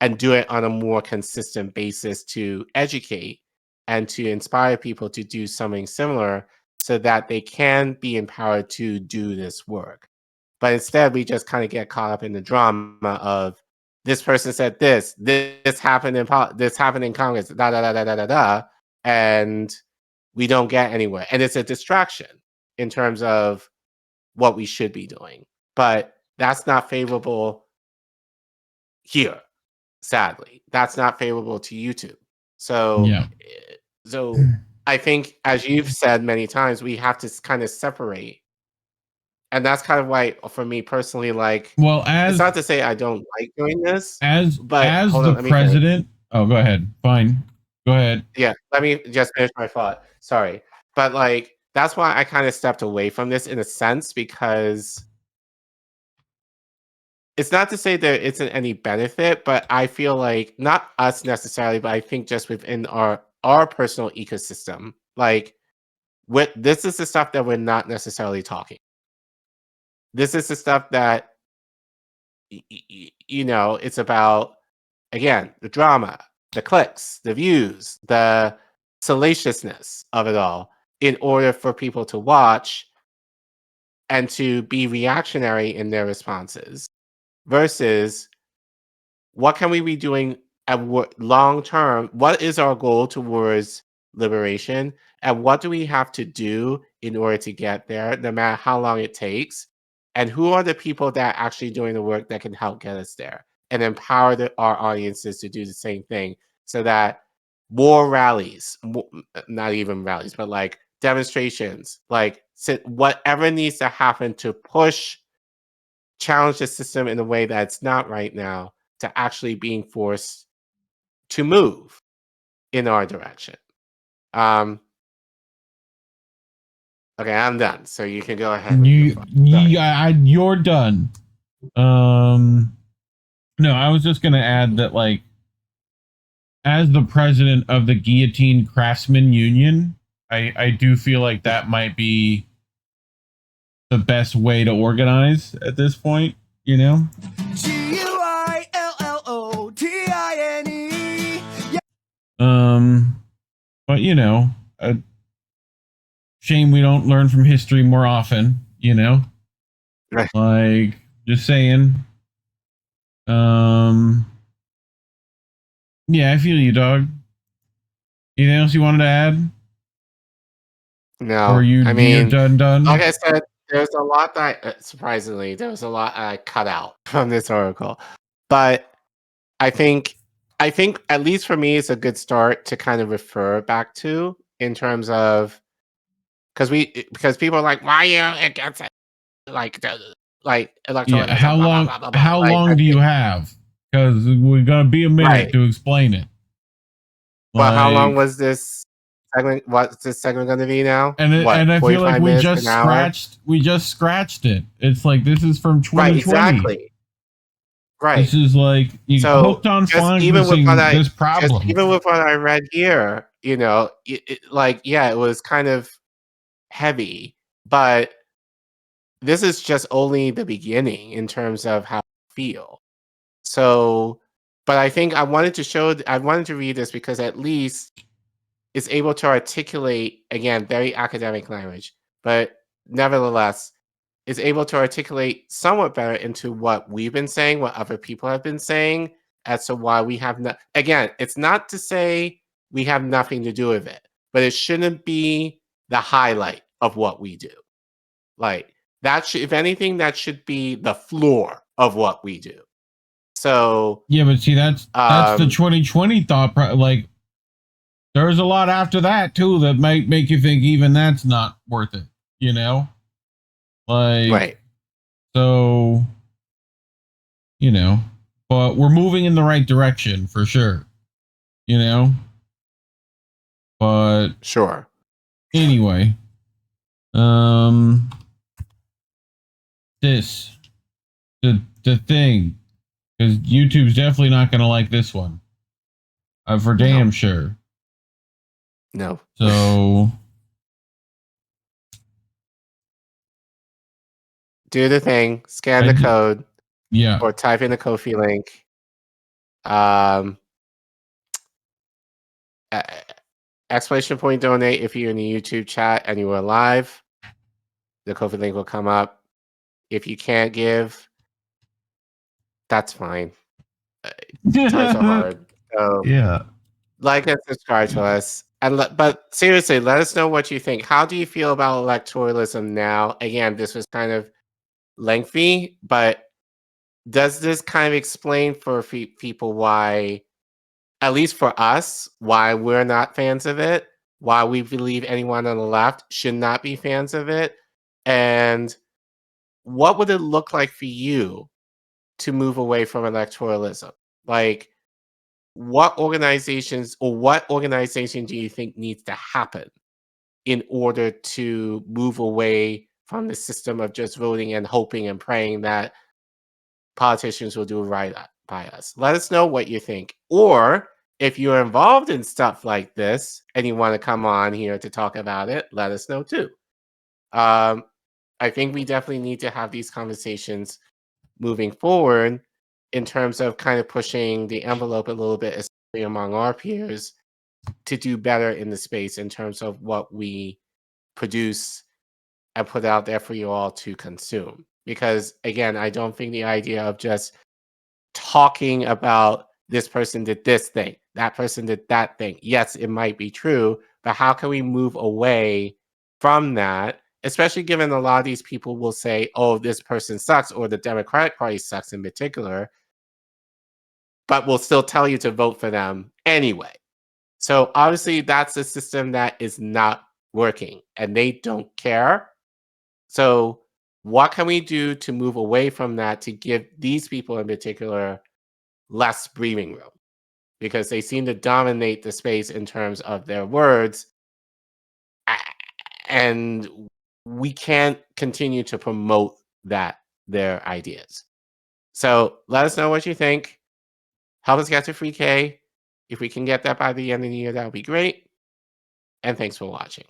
and do it on a more consistent basis to educate and to inspire people to do something similar so that they can be empowered to do this work. But instead, we just kind of get caught up in the drama of this person said this happened in Congress, da da da da da da da, and we don't get anywhere. And it's a distraction in terms of what we should be doing. But that's not favorable here. Sadly, that's not favorable to YouTube. So, I think, as you've said many times, we have to kind of separate. And that's kind of why, for me personally, like, it's not to say I don't like doing this, but as the president. Oh, go ahead. Fine. Go ahead. Yeah, let me just finish my thought. Sorry. But like, that's why I kind of stepped away from this in a sense, because it's not to say there isn't any benefit, but I feel like not us necessarily, but I think just within our personal ecosystem, like this is the stuff that we're not necessarily talking. This is the stuff that it's about, again, the drama, the clicks, the views, the salaciousness of it all, in order for people to watch and to be reactionary in their responses, versus what can we be doing at long term? What is our goal towards liberation? And what do we have to do in order to get there, no matter how long it takes? And who are the people that are actually doing the work that can help get us there and empower our audiences to do the same thing, so that more rallies, not even rallies, but like demonstrations, like whatever needs to happen to challenge the system in a way that's not right now, to actually being forced to move in our direction. Okay, I'm done. So you can go ahead. You're done. No, I was just going to add that, like, as the president of the Guillotine Craftsman Union, I do feel like that might be the best way to organize at this point, Guillotine. But shame we don't learn from history more often, Right. Like, just saying. Yeah, I feel you, dog. Anything else you wanted to add? No, or you're done. Like I said, there's a lot that surprisingly there was a lot I cut out from this article, but I think at least for me, it's a good start to kind of refer back to, in terms of, because people are like, why are you against it? Like electoral. Yeah, how long? Blah, blah, blah, how long do you have? Because we're gonna be a minute to explain it. But how long was this segment? What's this segment going to be now? And I feel like we just scratched it. It's like this is from 2020. Right, exactly. Right. This is like you hooked on finding this problem. Even with what I read here, you know, it was kind of heavy, but this is just only the beginning in terms of how I feel. So, but I think I wanted to read this because at least it's able to articulate, again, very academic language, but nevertheless, is able to articulate somewhat better into what we've been saying, what other people have been saying, as to why we have not. Again, it's not to say we have nothing to do with it, but it shouldn't be the highlight of what we do. Like that should, if anything, that should be the floor of what we do. So yeah, but see, that's the 2020 thought. Like, there's a lot after that too that might make you think even that's not worth it. You know. Like, right. So, you know, but we're moving in the right direction for sure, you know, but sure. Anyway, the thing, because YouTube's definitely not going to like this one. For damn sure. No. So do the thing, scan the code, yeah, or type in the Ko-fi link. Exclamation point donate if you're in the YouTube chat and you are live. The Ko-fi link will come up. If you can't give, that's fine. Times are hard. So yeah, like and subscribe to us. But seriously, let us know what you think. How do you feel about electoralism now? Again, this was kind of lengthy, but does this kind of explain for people why, at least for us, why we're not fans of it, why we believe anyone on the left should not be fans of it, and what would it look like for you to move away from electoralism? Like, what organization do you think needs to happen in order to move away from the system of just voting and hoping and praying that politicians will do right by us? Let us know what you think. Or if you're involved in stuff like this and you want to come on here to talk about it, let us know too. I think we definitely need to have these conversations moving forward in terms of kind of pushing the envelope a little bit, especially among our peers, to do better in the space in terms of what we produce and put out there for you all to consume. Because again, I don't think the idea of just talking about this person did this thing, that person did that thing. Yes, it might be true, but how can we move away from that? Especially given a lot of these people will say, oh, this person sucks, or the Democratic Party sucks in particular, but will still tell you to vote for them anyway. So obviously that's a system that is not working and they don't care. So what can we do to move away from that to give these people in particular less breathing room? Because they seem to dominate the space in terms of their words. And we can't continue to promote their ideas. So let us know what you think. Help us get to 3K. If we can get that by the end of the year, that would be great. And thanks for watching.